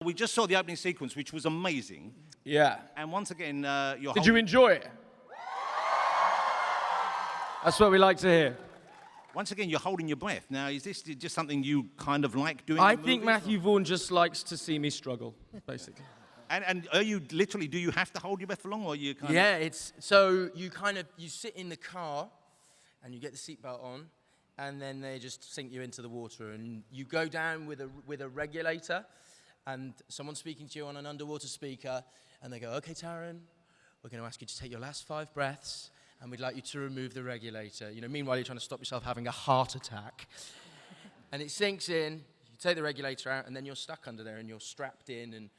we just saw the opening sequence, which was amazing. Yeah. And once again, Did you enjoy it? That's what we like to hear. Once again, you're holding your breath. Now, is this just something you kind of like doing? I think Matthew Vaughn just likes to see me struggle, basically. And are you literally, do you have to hold your breath for long, or you kind Yeah, it's, so you sit in the car, and you get the seatbelt on, and then they just sink you into the water, and you go down with a regulator, and someone's speaking to you on an underwater speaker, and they go, okay, Taron, we're going to ask you to take your last 5 breaths, and we'd like you to remove the regulator. You know, meanwhile, you're trying to stop yourself having a heart attack. And it sinks in, you take the regulator out, and then you're stuck under there, and you're strapped in, and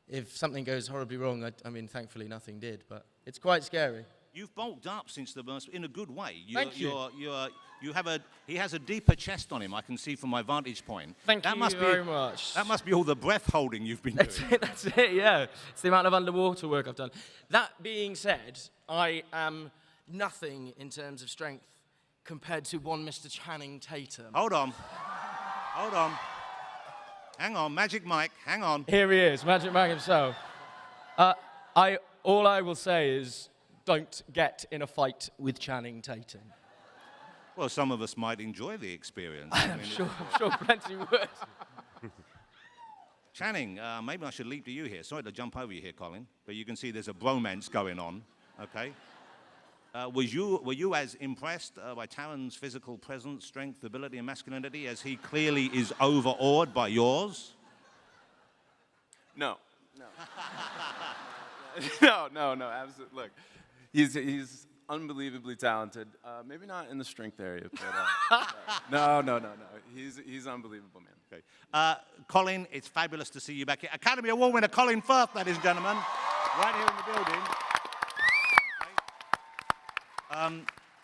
if something goes horribly wrong, I mean, thankfully nothing did, but it's quite scary. You've bulked up since the burst in a good way. Thank you. He has a deeper chest on him, I can see from my vantage point. Thank you very much. That must be all the breath holding you've been doing. That's it, yeah. It's the amount of underwater work I've done. That being said, I am nothing in terms of strength compared to one Mr. Channing Tatum. Hold on. Hang on, Magic Mike, hang on. Here he is, Magic Mike himself. All I will say is, don't get in a fight with Channing Tatum. Well, some of us might enjoy the experience. I'm sure plenty would. Channing, maybe I should leap to you here. Sorry to jump over you here, Colin, but you can see there's a bromance going on, okay? Were you as impressed by Taron's physical presence, strength, ability, and masculinity as he clearly is overawed by yours? No. No, absolutely. Look, he's unbelievably talented. Maybe not in the strength area, but no. He's unbelievable, man. Okay. Colin, it's fabulous to see you back here. Academy Award winner Colin Firth, ladies and gentlemen, right here in the building.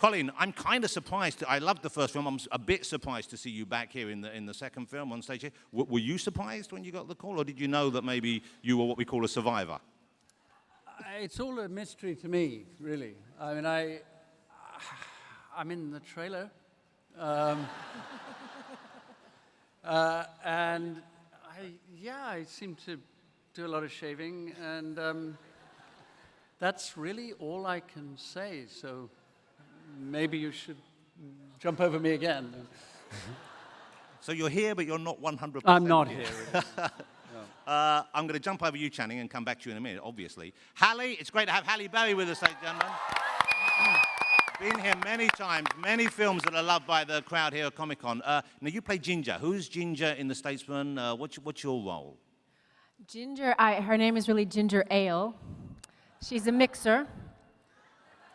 Colin, I'm kind of surprised. I loved the first film. I'm a bit surprised to see you back here in the second film on stage here. Were you surprised when you got the call, or did you know that maybe you were what we call a survivor? It's all a mystery to me, really. I mean, I'm in the trailer, and I seem to do a lot of shaving, and that's really all I can say. So maybe you should jump over me again. So you're here, but you're not 100%. I'm not here. Really. I'm going to jump over you, Channing, and come back to you in a minute, obviously. Halle, it's great to have Halle Berry with us, ladies and gentlemen. Been here many times, many films that are loved by the crowd here at Comic-Con. Now, you play Ginger. Who's Ginger in The Statesman? What's your role? Ginger, her name is really Ginger Ale. She's a mixer.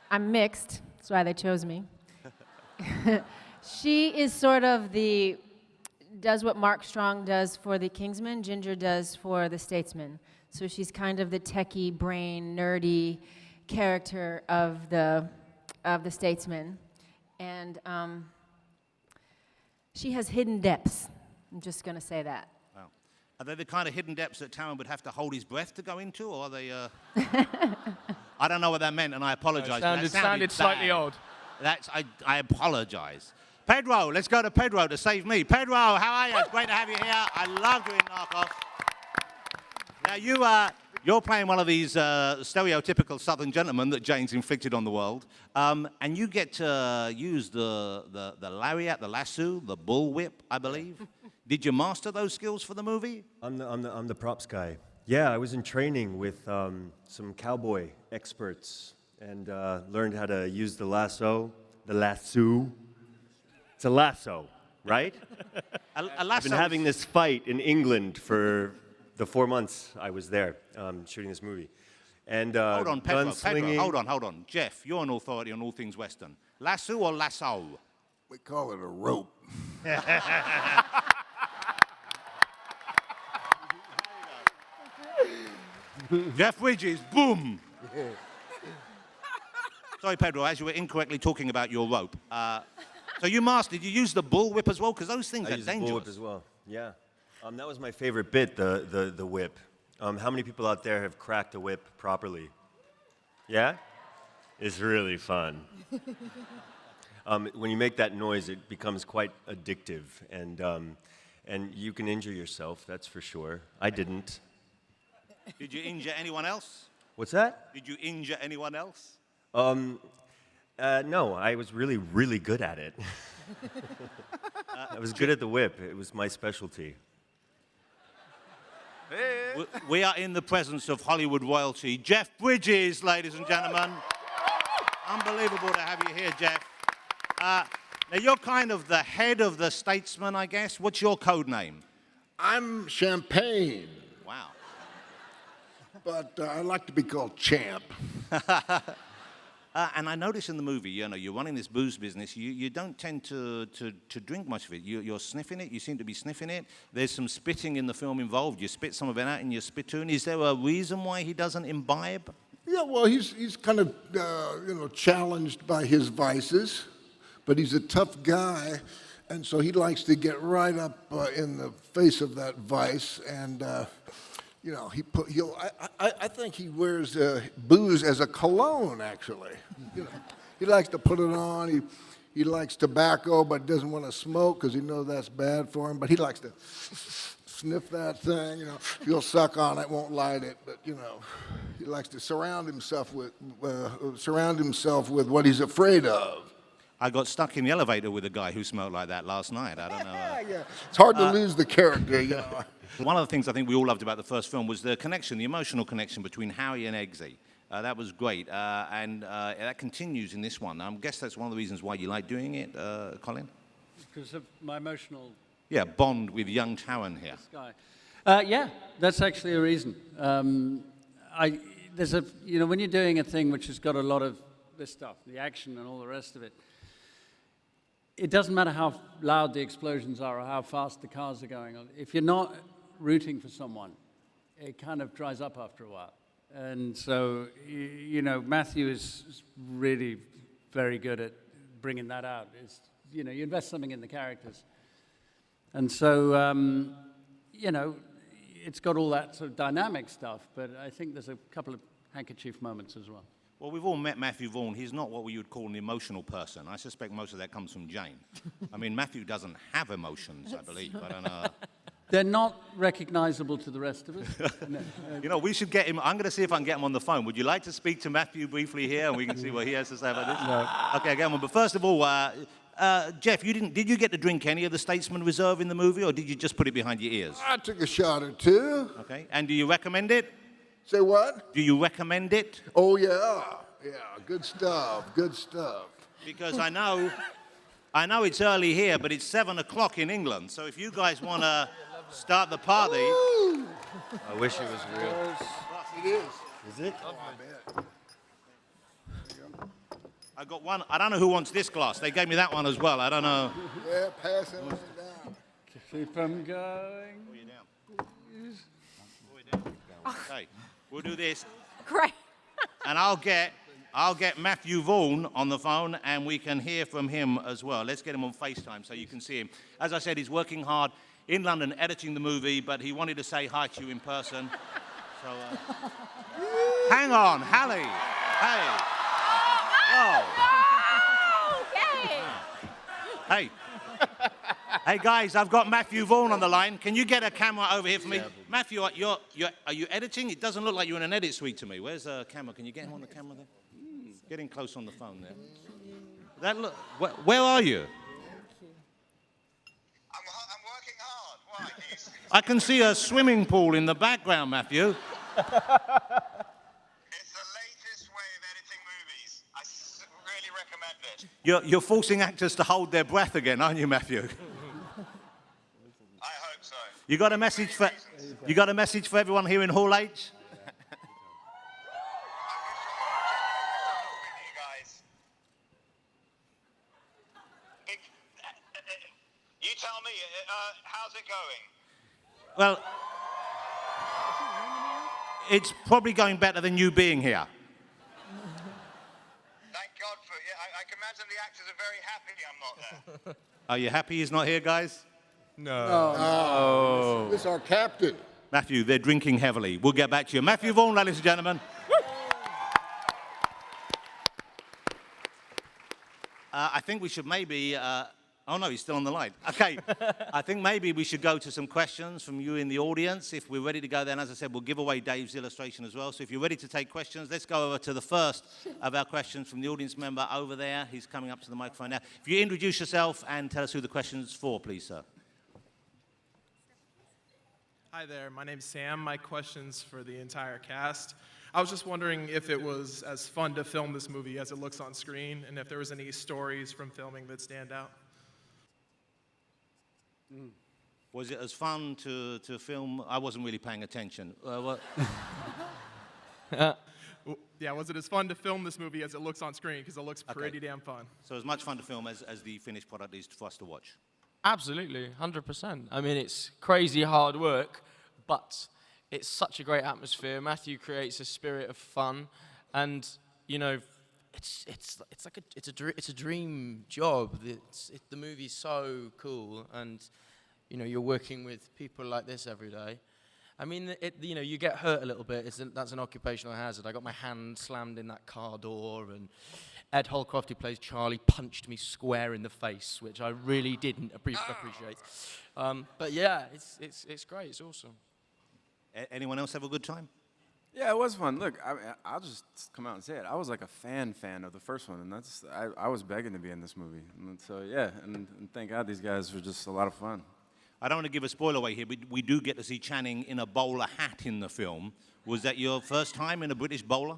I'm mixed. That's why they chose me. She is sort of does what Mark Strong does for the Kingsman, Ginger does for the Statesman. So she's kind of the techie, brain, nerdy character of the Statesman. And she has hidden depths. I'm just going to say that. Wow. Are they the kind of hidden depths that Taron would have to hold his breath to go into, or are they... I don't know what that meant, and I apologize. It sounded slightly odd. I apologize. Pedro, let's go to Pedro to save me. Pedro, how are you? It's great to have you here. I love doing Narcos. Now, you're playing one of these stereotypical Southern gentlemen that Jane's inflicted on the world, and you get to use the lariat, the lasso, the bullwhip, I believe. Did you master those skills for the movie? I'm the props guy. Yeah, I was in training with some cowboy experts and learned how to use the lasso. The lasso. It's a lasso, right? A lasso. I've been having this fight in England for the 4 months I was there shooting this movie. And hold on, Pedro, gunslinging. hold on. Jeff, you're an authority on all things Western. Lasso or lasso? We call it a rope. Jeff Bridges, boom! Sorry, Pedro, as you were incorrectly talking about your rope. So you use the bullwhip as well? Because those things are dangerous. I used the bullwhip as well, yeah. That was my favorite bit, the whip. How many people out there have cracked a whip properly? Yeah? It's really fun. When you make that noise, it becomes quite addictive, and you can injure yourself, that's for sure. I didn't. Did you injure anyone else? What's that? Did you injure anyone else? No, I was really, really good at it. I was good at the whip. It was my specialty. We are in the presence of Hollywood royalty. Jeff Bridges, ladies and gentlemen. Unbelievable to have you here, Jeff. Now, you're kind of the head of the Statesman, I guess. What's your code name? I'm Champagne, Wow. but I like to be called Champ. And I notice in the movie, you know, you're running this booze business. You don't tend to drink much of it. You're sniffing it. You seem to be sniffing it. There's some spitting in the film involved. You spit some of it out in your spittoon. Is there a reason why he doesn't imbibe? Yeah, well, he's kind of, challenged by his vices, but he's a tough guy, and so he likes to get right up in the face of that vice, and I think he wears booze as a cologne, actually. He likes to put it on. He likes tobacco, but doesn't want to smoke because he knows that's bad for him. But he likes to sniff that thing. He'll suck on it, won't light it, but he likes to surround himself with what he's afraid of. I got stuck in the elevator with a guy who smelled like that last night. I don't know. Yeah, it's hard to lose the character. One of the things I think we all loved about the first film was the connection, the emotional connection between Howie and Eggsy. That was great, and that continues in this one. I guess that's one of the reasons why you like doing it, Colin? Because of my emotional Yeah, bond with young Taron here. guy. Yeah, that's actually a reason. There's when you're doing a thing which has got a lot of this stuff, the action and all the rest of it, it doesn't matter how loud the explosions are or how fast the cars are going on. If you're not rooting for someone, it kind of dries up after a while. And so, Matthew is really very good at bringing that out. You invest something in the characters. And so, it's got all that sort of dynamic stuff, but I think there's a couple of handkerchief moments as well. Well, we've all met Matthew Vaughn. He's not what we would call an emotional person. I suspect most of that comes from Jane. I mean, Matthew doesn't have emotions, I believe. I don't know. They're not recognizable to the rest of us. No. We should get him. I'm going to see if I can get him on the phone. Would you like to speak to Matthew briefly here, and we can see what he has to say about this? No. Okay, get him on. But first of all, Jeff, did you get to drink any of the Statesman Reserve in the movie, or did you just put it behind your ears? I took a shot or two. Okay, and do you recommend it? Say what? Do you recommend it? Oh, yeah. Yeah, good stuff. Because I know it's early here, but it's 7 o'clock in England. So if you guys want to start the party. Woo! I wish it was real. It is. Is it? Oh, I bet. I got one. I don't know who wants this glass. They gave me that one as well. I don't know. Yeah, pass it down. Keep them going. Pull you down. Pull you down. Okay, we'll do this. Great. And I'll get Matthew Vaughn on the phone, and we can hear from him as well. Let's get him on FaceTime so you can see him. As I said, he's working hard in London editing the movie, but he wanted to say hi to you in person. So, hang on, Halle. Hey. Whoa. Hey. Hey guys, I've got Matthew Vaughn on the line. Can you get a camera over here for me? Matthew, are you editing? It doesn't look like you're in an edit suite to me. Where's the camera? Can you get him on the camera there? Getting close on the phone there. Where are you? I'm working hard. Why? I can see a swimming pool in the background, Matthew. It's the latest way of editing movies. I really recommend it. You're forcing actors to hold their breath again, aren't you, Matthew? I hope so. You got a message for everyone here in Hall H? You guys. You tell me, how's it going? Well, it's probably going better than you being here. Thank God for it. I can imagine the actors are very happy I'm not there. Are you happy he's not here, guys? Oh. This is our captain. Matthew, they're drinking heavily. We'll get back to you. Matthew Vaughn, ladies and gentlemen. I think we should maybe... Oh, no, he's still on the line. Okay, I think maybe we should go to some questions from you in the audience. If we're ready to go, then, as I said, we'll give away Dave's illustration as well. So if you're ready to take questions, let's go over to the first of our questions from the audience member over there. He's coming up to the microphone now. If you introduce yourself and tell us who the question's for, please, sir. Hi there, my name's Sam. My question's for the entire cast. I was just wondering if it was as fun to film this movie as it looks on screen, and if there was any stories from filming that stand out. Was it as fun to film? I wasn't really paying attention. What? Yeah, was it as fun to film this movie as it looks on screen? Because it looks pretty damn fun. So as much fun to film as the finished product is for us to watch. Absolutely, 100%. I mean, it's crazy hard work, but it's such a great atmosphere. Matthew creates a spirit of fun, and you know, it's a dream job. The movie's so cool, and you know, you're working with people like this every day. I mean, you know, you get hurt a little bit. That's an occupational hazard. I got my hand slammed in that car door, and Ed Holcroft, who plays Charlie, punched me square in the face, which I really didn't appreciate. But yeah, it's great. It's awesome. Anyone else have a good time? Yeah, it was fun. Look, I'll just come out and say it. I was like a fan of the first one, and I was begging to be in this movie. And so yeah, and thank God these guys were just a lot of fun. I don't want to give a spoiler away here, but we do get to see Channing in a bowler hat in the film. Was that your first time in a British bowler?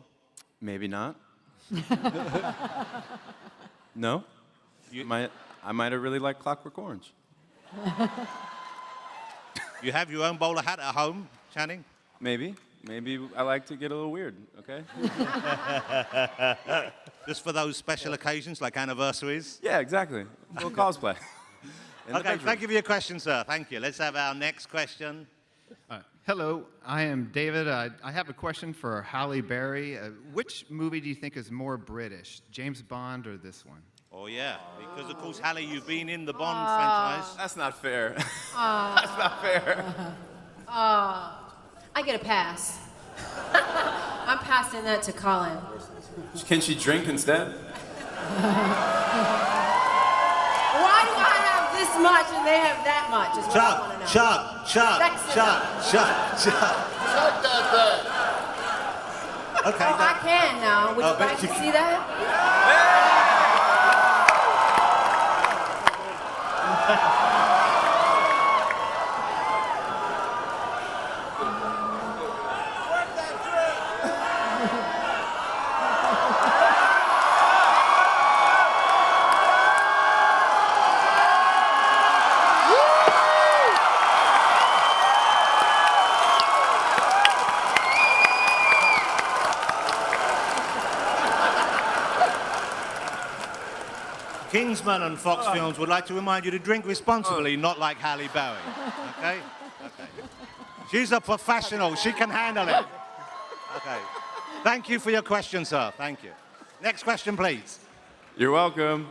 Maybe not. No? I might have really liked Clockwork Orange. You have your own bowler hat at home, Channing? Maybe. Maybe I like to get a little weird, okay? Just for those special occasions like anniversaries? Yeah, exactly. A little cosplay. Okay, thank you for your question, sir. Thank you. Let's have our next question. Hello, I am David. I have a question for Halle Berry. Which movie do you think is more British, James Bond or this one? Oh, yeah, because, of course, Halle, you've been in the Bond franchise. That's not fair. That's not fair. I get a pass. I'm passing that to Colin. Can she drink instead? Why do I have this much and they have that much? Is what I want to know. Chuck. Shut that thing. Okay. Oh, I can now. Would you like to see that? Kingsman and Fox Films would like to remind you to drink responsibly, not like Halle Berry. Okay? Okay. She's a professional. She can handle it. Okay. Thank you for your question, sir. Thank you. Next question, please. You're welcome.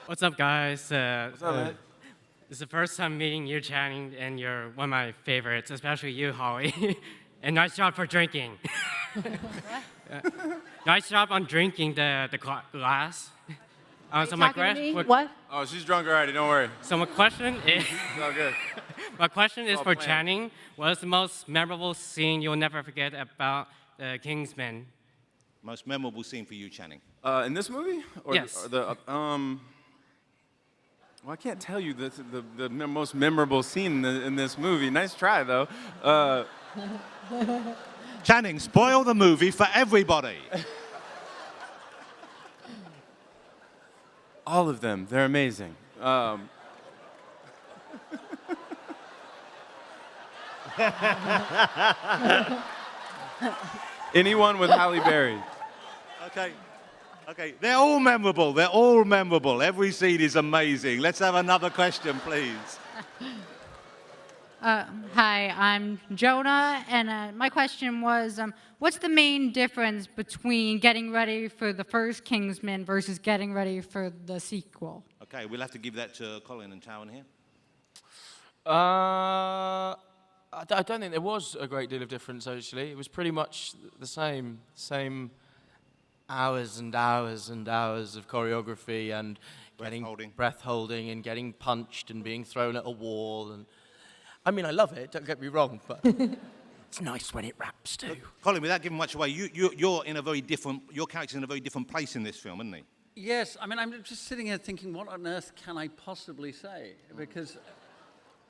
What's up, guys? What's up, man? This is the first time meeting you, Channing, and you're one of my favorites, especially you, Holly. And nice job for drinking. Nice job on drinking the glass. So my What? Oh, she's drunk already. Don't worry. So my question is. It's all good. My question is for planned. Channing. What is the most memorable scene you'll never forget about Kingsman? Most memorable scene for you, Channing? In this movie? Or Yes. Well, I can't tell you the most memorable scene in this movie. Nice try, though. Channing, spoil the movie for everybody. All of them. They're amazing. Anyone with Halle Berry. Okay. Okay. They're all memorable. They're all memorable. Every scene is amazing. Let's have another question, please. Hi, I'm Jonah, and my question was, what's the main difference between getting ready for the first Kingsman versus getting ready for the sequel? Okay, we'll have to give that to Colin and Taron here. I don't think there was a great deal of difference, actually. It was pretty much the same hours and hours and hours of choreography and getting Breath-holding. breath holding and getting punched and being thrown at a wall. And I mean, I love it. Don't get me wrong, but it's nice when it raps too. Colin, without giving much away, you're in a very different. Your character's in a very different place in this film, isn't he? Yes, I mean, I'm just sitting here thinking, what on earth can I possibly say? Because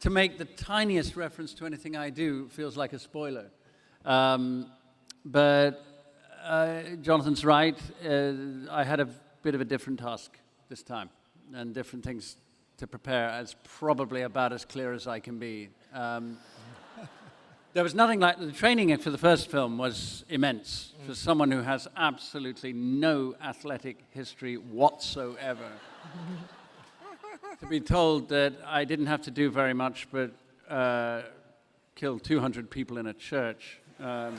to make the tiniest reference to anything I do feels like a spoiler. But Jonathan's right. I had a bit of a different task this time, and different things to prepare. It's probably about as clear as I can be. There was nothing like the training for the first film was immense for someone who has absolutely no athletic history whatsoever. To be told that I didn't have to do very much but kill 200 people in a church. And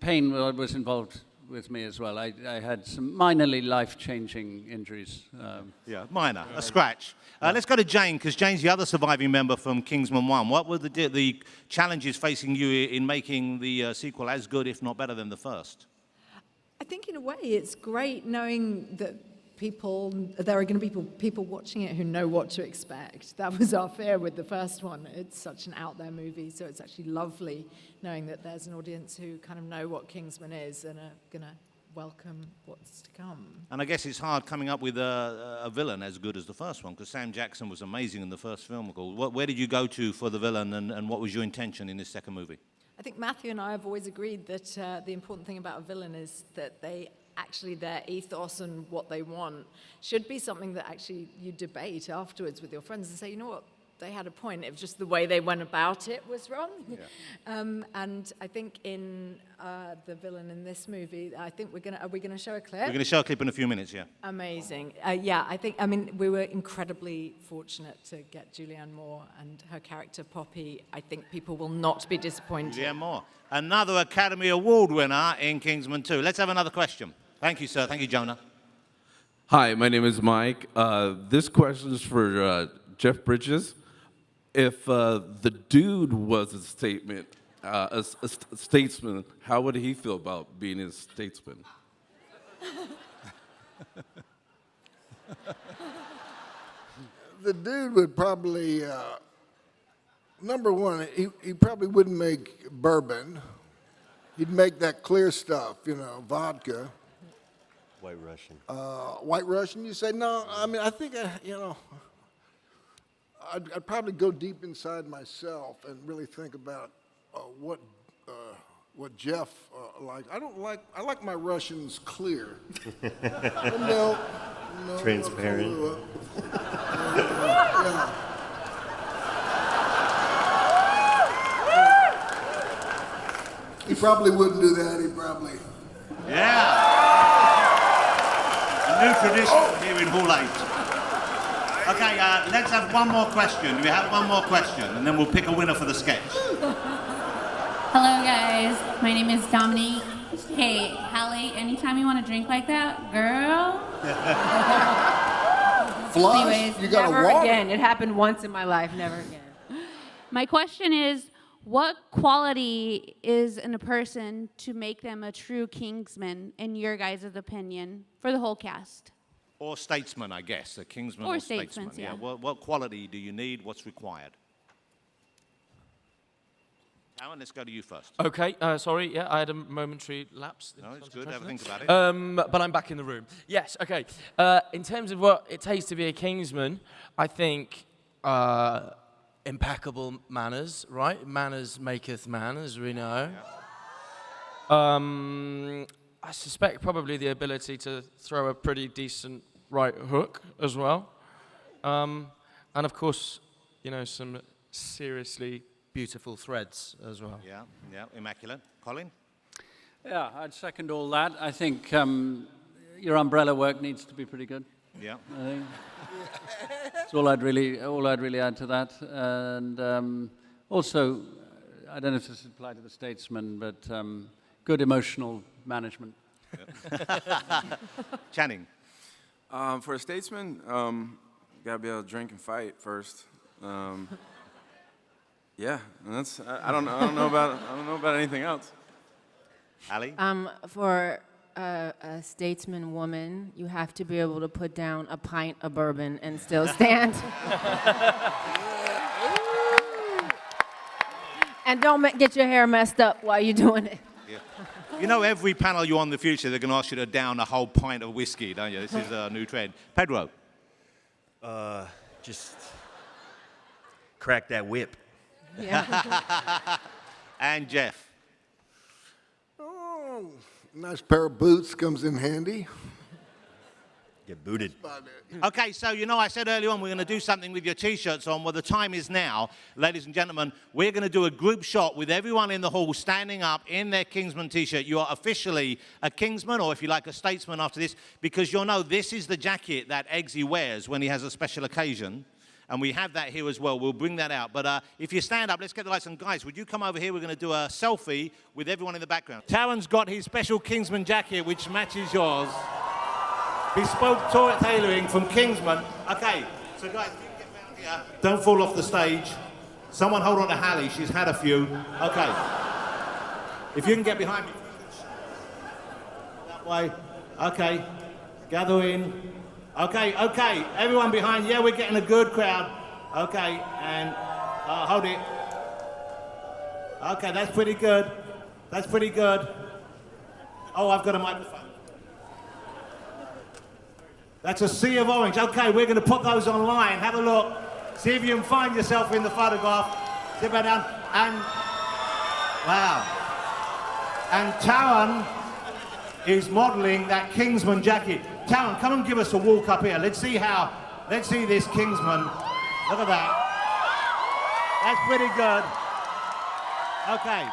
pain was involved with me as well. I had some minorly life-changing injuries. Yeah, minor, a scratch. Let's go to Jane, because Jane's the other surviving member from Kingsman 1. What were the challenges facing you in making the sequel as good, if not better, than the first? I think in a way it's great knowing that there are going to be people watching it who know what to expect. That was our fear with the first one. It's such an out there movie, so it's actually lovely knowing that there's an audience who kind of know what Kingsman is and are going to welcome what's to come. And I guess it's hard coming up with a villain as good as the first one, because Sam Jackson was amazing in the first film. Where did you go to for the villain, and what was your intention in this second movie? I think Matthew and I have always agreed that the important thing about a villain is that their ethos and what they want should be something that actually you debate afterwards with your friends and say, you know what, they had a point. It was just the way they went about it was wrong. Yeah. And I think in the villain in this movie, are we gonna show a clip? We're going to show a clip in a few minutes, yeah. Amazing. We were incredibly fortunate to get Julianne Moore and her character Poppy. I think people will not be disappointed. Julianne Moore, another Academy Award winner in Kingsman 2. Let's have another question. Thank you, sir. Thank you, Jonah. Hi, my name is Mike. This question is for Jeff Bridges. If the dude was a statesman, how would he feel about being a statesman? The dude would probably, number one, he probably wouldn't make bourbon. He'd make that clear stuff, vodka. White Russian. White Russian, you say? No, I mean, I think, I'd probably go deep inside myself and really think about what Jeff likes. I like my Russians clear. No, transparent. Yeah. He probably wouldn't do that. He probably. Yeah. A new tradition here in Hall 8. Okay, let's have one more question. We have one more question, and then we'll pick a winner for the sketch. Hello, guys. My name is Dominique. Hey, Halle, anytime you want to drink like that, girl. Flush? Anyways, You got Never a water? again. It happened once in my life. Never again. My question is, what quality is in a person to make them a true Kingsman, in your guys' opinion, for the whole cast? Or statesman, I guess. A Kingsman Or or statesman. statesman, yeah. What quality do you need? What's required? Alan, let's go to you first. Okay, sorry, yeah, I had a momentary lapse. No, it's good. Have a think about it. But I'm back in the room. Yes, okay. In terms of what it takes to be a Kingsman, I think impeccable manners, right? Manners maketh man, as we know. Yeah. I suspect probably the ability to throw a pretty decent right hook as well. And of course, some seriously beautiful threads as well. Yeah, immaculate. Colin? Yeah, I'd second all that. I think your umbrella work needs to be pretty good. Yeah. I think. That's all I'd really add to that. And also, I don't know if this applies to the statesman, but good emotional management. Channing? For a statesman, you gotta be able to drink and fight first. Yeah, and that's I don't know about anything else. Ali? For a statesman woman, you have to be able to put down a pint of bourbon and still stand. And don't get your hair messed up while you're doing it. Yeah. You know, every panel you're on in the future, they're going to ask you to down a whole pint of whiskey, don't you? This is a new trend. Pedro? Just crack that whip. Yeah. And Jeff? Oh, nice pair of boots comes in handy. Get booted. Okay, so you know I said earlier on we're going to do something with your T-shirts on. Well, the time is now, ladies and gentlemen. We're going to do a group shot with everyone in the hall standing up in their Kingsman T-shirt. You are officially a Kingsman, or if you like, a statesman after this, because you'll know this is the jacket that Eggsy wears when he has a special occasion. And we have that here as well. We'll bring that out. But if you stand up, let's get the lights on. Guys, would you come over here? We're going to do a selfie with everyone in the background. Taron's got his special Kingsman jacket, which matches yours. Bespoke tailoring from Kingsman. Okay, so guys, if you can get round here, don't fall off the stage. Someone hold on to Halle, she's had a few. Okay. If you can get behind me. That way. Okay. Gather in. Okay, everyone behind. Yeah, we're getting a good crowd. Okay, and hold it. Okay, that's pretty good. That's pretty good. Oh, I've got a microphone. That's a sea of orange. Okay, we're going to put those online. Have a look. See if you can find yourself in the photograph. Sit back down. And, wow. And Taron is modeling that Kingsman jacket. Taron, come and give us a walk up here. Let's see this Kingsman. Look at that. That's pretty good. Okay.